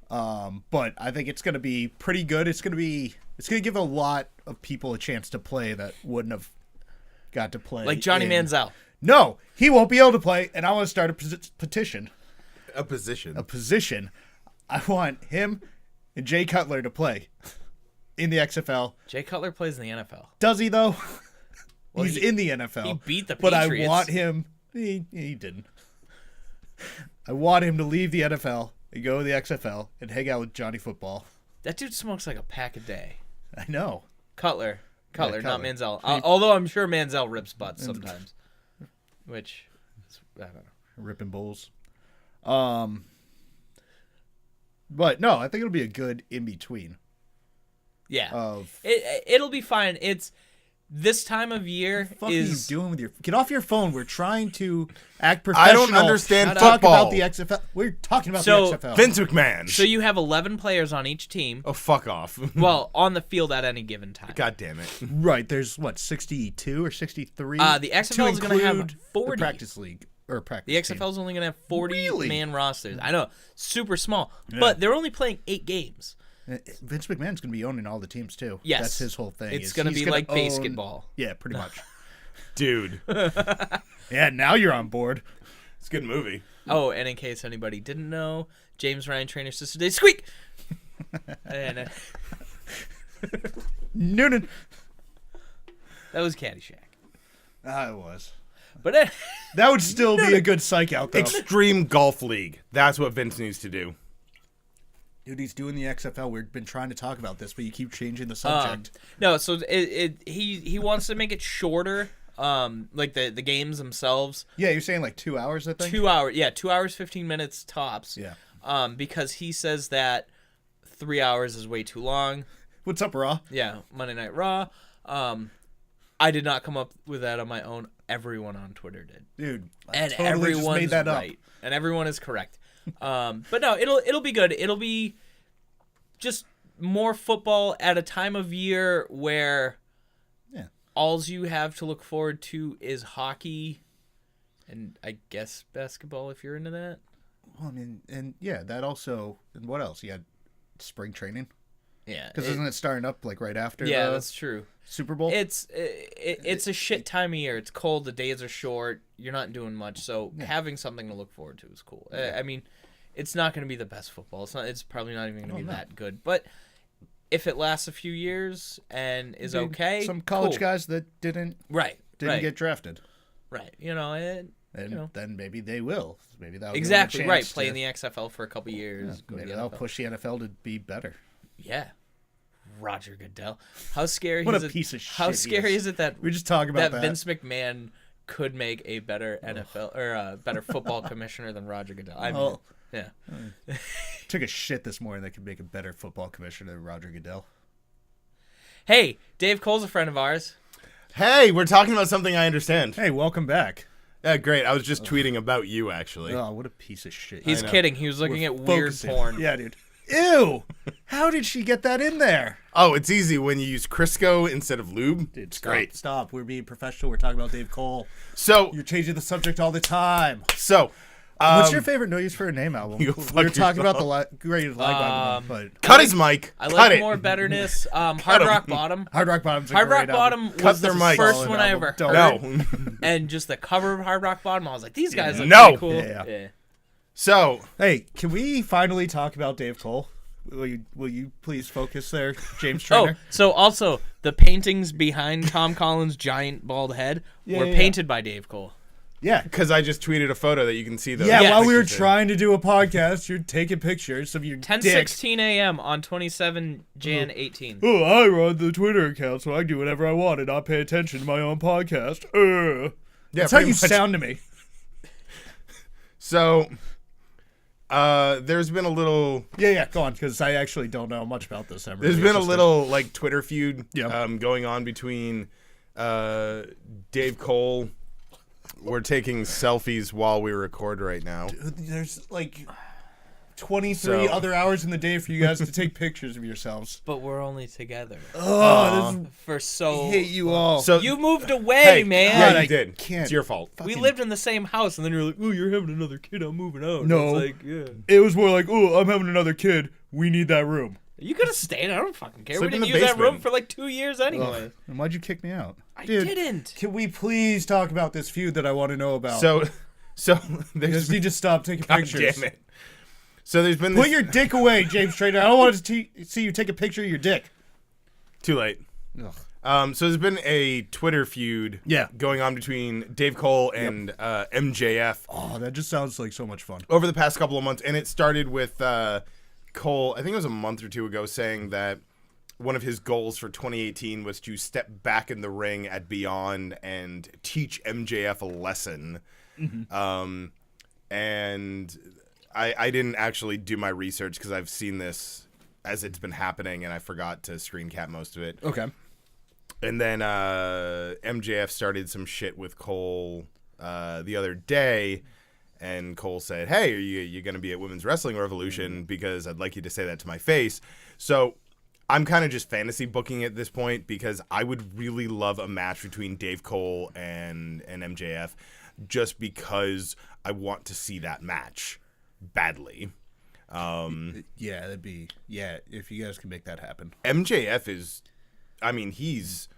But I think it's going to be pretty good. It's going to give a lot of people a chance to play that wouldn't have got to play. Like Johnny Manziel. No, he won't be able to play, and I want to start a petition. A position. A position. I want him and Jay Cutler to play in the XFL. Jay Cutler plays in the NFL. Does he, though? Well, He's in the NFL. He beat the But Patriots. I want him... He didn't. I want him to leave the NFL and go to the XFL and hang out with Johnny Football. That dude smokes like a pack a day. I know. Cutler, not Cutler. Manziel. Although I'm sure Manziel rips butts sometimes. Which, I don't know. Ripping bulls. But no, I think it'll be a good in-between. Yeah. Of It'll be fine. It's this time of year what the fuck is... are you doing with your... Get off your phone. We're trying to act professional. I don't understand Shut Talk football. about the XFL. We're talking about So, the XFL. Vince McMahon. So you have 11 players on each team. Oh, fuck off. Well, on the field at any given time. God damn it. Right, there's, 62 or 63? The XFL is going to have 40. The practice league. Or practice The team. XFL is only going to have 40 Really? man rosters. I know, super small. But they're only playing 8 games. Vince McMahon's going to be owning all the teams, too. Yes. That's his whole thing. It's is going to he's be gonna like own- basketball. Yeah, pretty much. Dude. Yeah, now you're on board. It's a good movie. Oh, and in case anybody didn't know, James Ryan Trainer's sister did Squeak. And Noonan. that was Caddyshack. It was. But That would still be a good psych out, though. Extreme Golf League. That's what Vince needs to do. Dude, he's doing the XFL. We've been trying to talk about this, but you keep changing the subject. no, so he wants to make it shorter, like the games themselves. Yeah, you're saying like 2 hours, I think? 2 hours, 2 hours, 15 minutes tops. Yeah. Because he says that 3 hours is way too long. What's up, Raw? Yeah, Monday Night Raw. I did not come up with that on my own. Everyone on Twitter did. Dude, I And totally just everyone's made that right. up. And everyone is correct. But no, it'll be good. It'll be just more football at a time of year where all you have to look forward to is hockey and I guess basketball if you're into that. Well, I mean, and yeah, that also, and what else? You got spring training? Yeah. Because isn't it starting up like right after Yeah, the that's true. Super Bowl? It's a shit time of year. It's cold. The days are short. You're not doing much. So having something to look forward to is cool. I mean, it's not going to be the best football. It's probably not even going to be that good. But if it lasts a few years and is okay, Some college cool. guys that didn't get drafted. Right. You know, And then maybe they will. Maybe that'll give them a exactly right. chance Play to- in the XFL for a couple years. Go to Maybe the that'll NFL. push the NFL to be better. Yeah. Roger Goodell. How scary What is a it? piece of shit How he scary is. is it that We just talk about that. Vince McMahon could make a better NFL or a better football commissioner than Roger Goodell? I mean, yeah. Took a shit this morning that could make a better football commissioner than Roger Goodell. Hey, Dave Cole's a friend of ours. Hey, we're talking about something I understand. Hey, welcome back. Yeah, great. I was just tweeting about you, actually. Oh, what a piece of shit. He's know. kidding. He was looking at weird Focusing. porn. Yeah, dude. Ew! How did she get that in there? Oh, it's easy when you use Crisco instead of lube. Dude, It's stop, great. Stop. We're being professional. We're talking about Dave Cole. So, You're changing the subject all the time. what's What's your favorite No Use for a Name album? You We fuck were talking about yourself. the greatest live album, but cut his mic. I Cut like it. more betterness. Hard Rock Bottom. Hard Rock Bottom's a Hard great Rock Bottom album. was their the mics. first Solid one I album. ever Don't- heard. No. And just the cover of Hard Rock Bottom, I was like, these guys look No. pretty cool. Yeah. So, Hey, can we finally talk about Dave Cole? Will you please focus there, James Oh, Trainer? so also the paintings behind Tom Collins' giant bald head were yeah. painted by Dave Cole. Yeah. because I just tweeted a photo that you can see those. Yeah, Yes. while we were pictures in. trying to do a podcast, you're taking pictures of your dick. 10:16 a.m. on 27 Jan 18. Oh, I run the Twitter account, so I can do whatever I want and not pay attention to my own podcast. Yeah, That's how pretty you much. sound to me. So, there's been a little. Yeah, go on, because I actually don't know much about this. I'm There's really been a interested. little like Twitter feud Yeah. going on between Dave Cole. We're taking selfies while we record right now. There's like 23 other hours in the day for you guys to take pictures of yourselves. But we're only together. Oh, this For so. I hate you all. So You moved away, hey, man. Yeah, I you did. can't. It's your fault. We lived in the same house, and then you're like, "Oh, you're having another kid. I'm moving out." No. It's like, yeah. It was more like, oh, I'm having another kid. We need that room. You could have stayed. I don't fucking care. Sleep We in didn't the use that room basement. for like 2 years anyway. Ugh. And why'd you kick me out? I Dude, didn't. Can we please talk about this feud that I want to know about? So you there's just need to stop taking God pictures. damn it. So there's been Put this... your dick away, James Trader. I don't want to see you take a picture of your dick. Too late. Ugh. So there's been a Twitter feud going on between Dave Cole and MJF Oh, that just sounds like so much fun. over the past couple of months, and it started with Cole, I think it was a month or two ago, saying that one of his goals for 2018 was to step back in the ring at Beyond and teach MJF a lesson. Mm-hmm. And I didn't actually do my research because I've seen this as it's been happening, and I forgot to screen cap most of it. Okay. And then MJF started some shit with Cole the other day, and Cole said, "Hey, are you going to be at Women's Wrestling Revolution? Because I'd like you to say that to my face." So I'm kind of just fantasy booking at this point because I would really love a match between Dave Cole and MJF just because I want to see that match badly. Yeah, that'd be if you guys can make that happen. MJF is, I mean, he's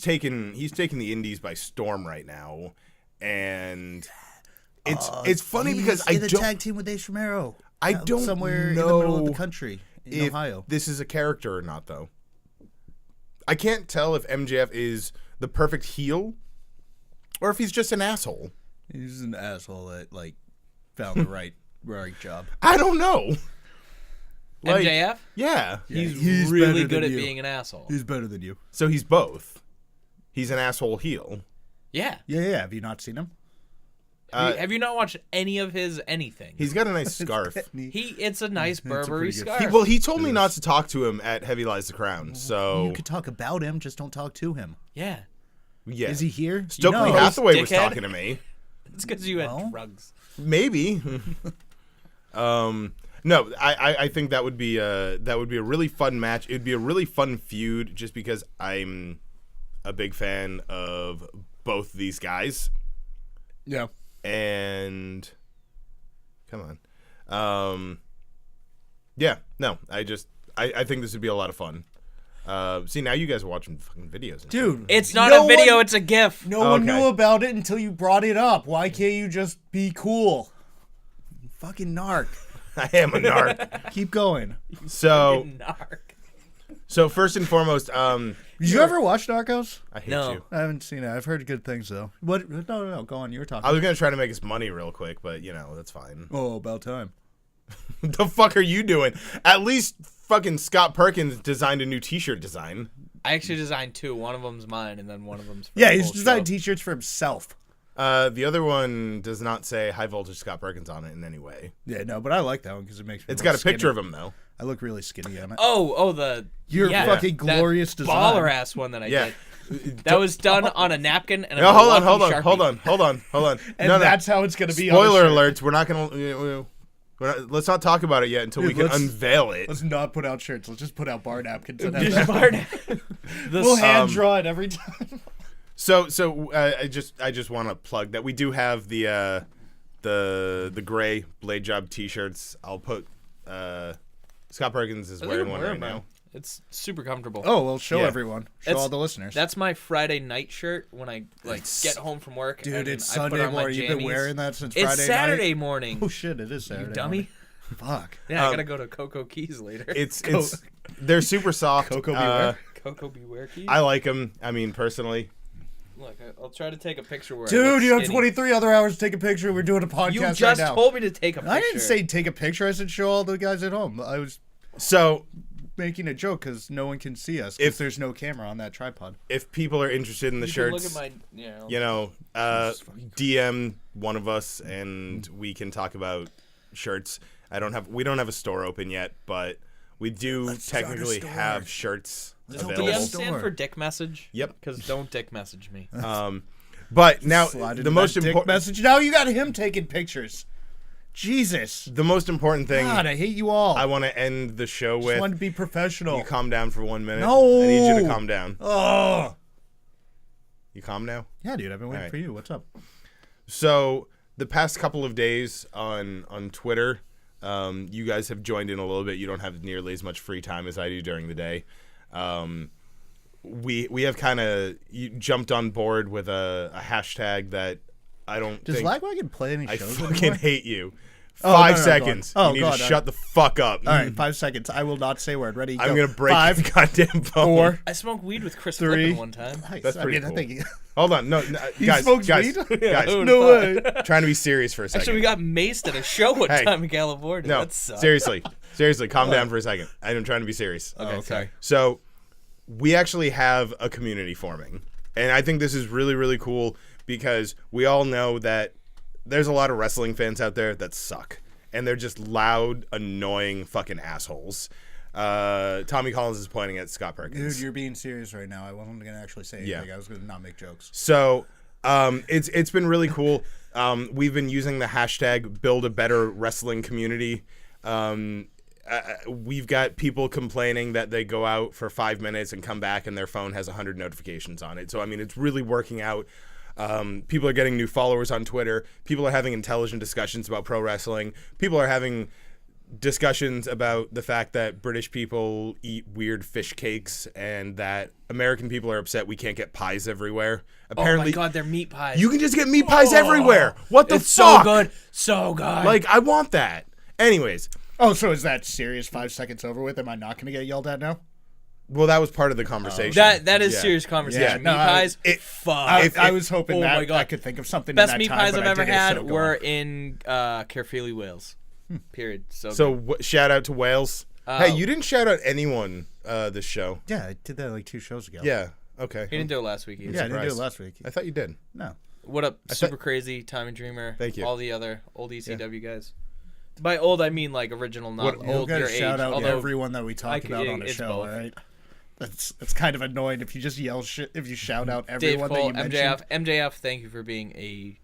taken the indies by storm right now, and it's funny because I don't tag team with Ace Romero. I don't somewhere know in the middle of the country in if Ohio. this is a character or not, though. I can't tell if MJF is the perfect heel or if he's just an asshole. He's an asshole that found the right job. I don't know. MJF? Yeah. He's better really than good at you. being an asshole. He's better than you. So he's both. He's an asshole heel. Yeah. Yeah. Have you not seen him? Have you not watched any of his anything? He's got a nice scarf. It's a nice Burberry pretty good scarf. He told me not to talk to him at Heavy Lies the Crown, so... You could talk about him, just don't talk to him. Yeah. Yeah. Is he here? Stokely No. Hathaway was Dickhead. talking to me. It's because you had Well. drugs. Maybe. No, I think that would be a really fun match. It would be a really fun feud just because I'm a big fan of both these guys. Yeah. And come on. Yeah, no, I think this would be a lot of fun. See, now you guys are watching fucking videos. And Dude. It's not no a video, one- it's a GIF. No one Okay. knew about it until you brought it up. Why can't you just be cool? You fucking narc. I am a narc. Keep going. So Narc. first and foremost, Did you ever watch Narcos? I hate No. you. I haven't seen it. I've heard good things though. What? No. Go on. You were talking. I was gonna try to make us money real quick, but that's fine. Oh, about time. The fuck are you doing? At least fucking Scott Perkins designed a new T-shirt design. I actually designed two. One of them's mine, and then one of them's for Yeah, the he's whole designed show. T-shirts for himself. The other one does not say High Voltage Scott Perkins on it in any way. Yeah, no, but I like that one because it makes me. It's look got a picture skinny. of him though. I look really skinny on it. Oh, the Your yeah, fucking that glorious design. baller ass one that I Yeah. did. That was done on a napkin and a No, hold on. Milwaukee Sharpie. And that's how it's gonna be. Spoiler on the shirt. alerts. We're not gonna. Let's not talk about it yet until we Dude, can unveil it. Let's not put out shirts. Let's just put out bar napkins. And Just have bar- that. The We'll hand draw it every time. So I just want to plug that we do have the gray Blade Job T-shirts. I'll put Scott Perkins is wearing one right now. It's super comfortable. Oh well, show Yeah. everyone. Show It's- all the listeners. That's my Friday night shirt when I get home from work. Dude, and it's I put Sunday on my morning. You've been jammies. wearing that since It's Friday Saturday night. morning. Oh shit, it is Saturday. You dummy. morning. Fuck. Yeah, I Um, gotta go to Coco Keys later. It's they're super soft. Coco beware. Coco Beware Keys. I like them. I mean, personally. Look, I'll try to take a picture where I Dude, look you have skinny. 23 other hours to take a picture. We're doing a podcast You right just now. told me to take a picture. I didn't say take a picture. I said show all the guys at home. I was So making a joke because no one can see us If- if there's no camera on that tripod. if people are interested in the You can shirts, look at my, DM one of us and we can talk about shirts. We don't have a store open yet, but we do start a technically store. have shirts Let's open available. a DM stand store. for dick message. Yep. Because don't dick message me. But now Slide into the most that dick important message. Now you got him taking pictures. Jesus. The most important thing God, I hate you all. I want to end the show just with. want to be professional. You calm down for 1 minute. No. I need you to calm down. Oh. You calm now? Yeah, dude. I've been waiting right. for you. What's up? So the past couple of days on Twitter, you guys have joined in a little bit. You don't have nearly as much free time as I do during the day. We have kind of jumped on board with a hashtag that I don't Does think Lagwagon play any I shows fucking anymore? hate you. Oh, 5 no, seconds. go on. Oh, you need go to on, shut the fuck up. All right, 5 seconds. I will not say a word. Ready? I'm go. gonna break 5, the goddamn phone. 4. I smoked weed with Chris 3. Flippin one time. Nice. That's pretty I cool. think Hold on, no, he guys, smokes guys, weed? guys. No way. Trying to be serious for a second. Actually, we got maced at a show one Hey. time in California. No, That sucked. seriously, calm down for a second. I'm trying to be serious. Okay, sorry. So, we actually have a community forming, and I think this is really, really cool because we all know that there's a lot of wrestling fans out there that suck, and they're just loud, annoying fucking assholes. Tommy Collins is pointing at Scott Perkins. Dude, you're being serious right now. I wasn't going to actually say anything. I was going to not make jokes. So it's been really cool. We've been using the hashtag Build a Better Wrestling Community. We've got people complaining that they go out for 5 minutes and come back and their phone has 100 notifications on it. So, I mean, it's really working out. People are getting new followers on Twitter. People are having intelligent discussions about pro wrestling. People are having discussions about the fact that British people eat weird fish cakes and that American people are upset we can't get pies everywhere. Apparently, oh my God, they're meat pies. you can just get meat pies everywhere. What the it's fuck? so good. So good. Like, I want that. Anyways, Oh, so is that serious? 5 seconds over with? Am I not going to get yelled at now? well, that was part of the conversation. that is Yeah. serious conversation. Yeah, Meat no, pies. I, Fuck. I was hoping oh that my God. I could think of something Best in that meat time, pies but I've I ever didn't, had so go were on. in Caerphilly, Wales. Period. So Shout out to Wales. Hey, you didn't shout out anyone this show. Yeah, I did that like 2 shows ago. Yeah. Okay. he didn't do it last week either. Yeah, I didn't do it surprised. last week. I thought you did. No. What up, Super Crazy, Time and Dreamer? Thank you. All the other old ECW guys. By old, I mean like original, not We'll old get your a age. shout out to Although everyone that we talk could- about on the it's show, both. all right? That's kind of annoying if you just yell shit, if you shout out Dave everyone Cole, that you mentioned. MJF, thank you for being a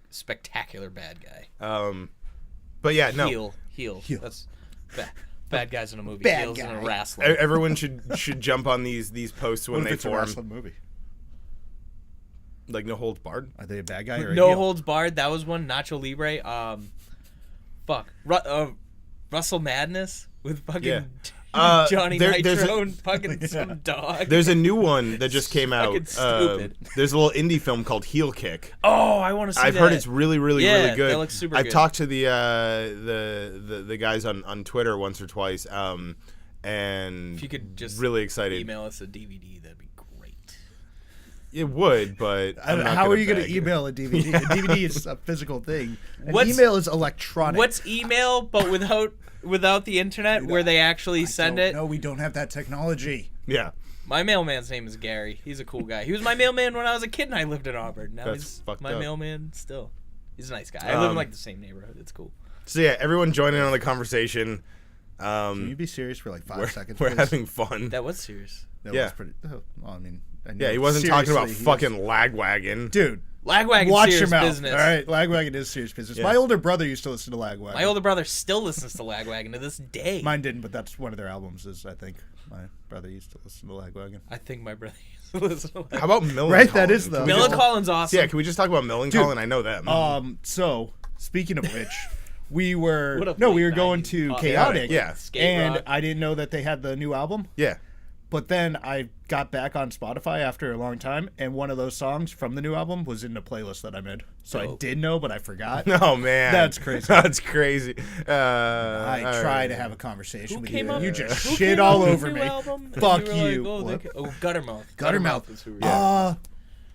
spectacular bad guy. But yeah, no. Heel. That's bad guys in a movie. Bad Heels in guy. a wrestler. Everyone should jump on these posts when What if they it's a form. wrestling movie? Like No Holds Barred. Are they a bad guy or a No heel? Holds Barred. That was one. Nacho Libre. Russell Madness with fucking Johnny there's Nitro and fucking some dog. There's a new one that just came out. Fucking stupid. There's a little indie film called Heel Kick. Oh, I want to see I've that. heard it's really, really, Yeah, really good. that looks super I've good. talked to the guys on Twitter once or twice, and If you could just really excited. email us a DVD, that'd be great. It would, but I'm not How are you going beg to it. email a DVD? A DVD is a physical thing. An What's- email is electronic. What's email, but without the internet, where they actually send it? No, we don't have that technology. Yeah, My mailman's name is Gary. He's a cool guy. He was my mailman when I was a kid and I lived in Auburn. Now That's he's fucked my up. mailman still. He's a nice guy. I live in like the same neighborhood. It's cool. so yeah, everyone join in on the conversation. Can you be serious for like 5 seconds? We're please? having fun. That was serious. That yeah. was pretty. Well, I mean, I know Yeah, he wasn't talking about seriously, he fucking Lagwagon. Dude, Lagwagon watch serious your mouth. business. All right, Lagwagon is serious business. Yeah. My older brother used to listen to Lagwagon. My older brother still listens to Lagwagon to this day. Mine didn't, but that's one of their albums. Is I think my brother used to listen to Lagwagon. I think my brother used to listen to Lagwagon. How about Millen? Right, that is the- Can we Millen just- Collins awesome. Yeah, can we just talk about Millen Collin? I know them. So speaking of which, we were What a we were late going 90s to pop. Chaotic, Yeah. Skate and rock. I didn't know that they had the new album. yeah. But then I got back on Spotify after a long time, and one of those songs from the new album was in the playlist that I'm in. So I Dope. did know, but I forgot. Oh man, That's crazy. That's crazy. I all try right. to have a conversation Who with came you, up? and you just who shit came all up with over the new me. album? And Fuck we were like, you. oh, What? Guttermouth. Guttermouth. is who we are.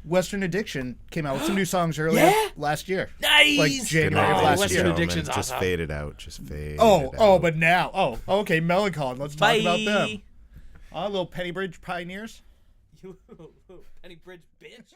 Western Addiction came out with some new songs earlier Yeah? last year. Nice. Like January of Oh, last Western year. Addiction's Just awesome. fade it out. Just fade. But now. Okay, Melancholy. Let's talk Bye. about them. Little Penny Bridge pioneers. You Penny Bridge bitch.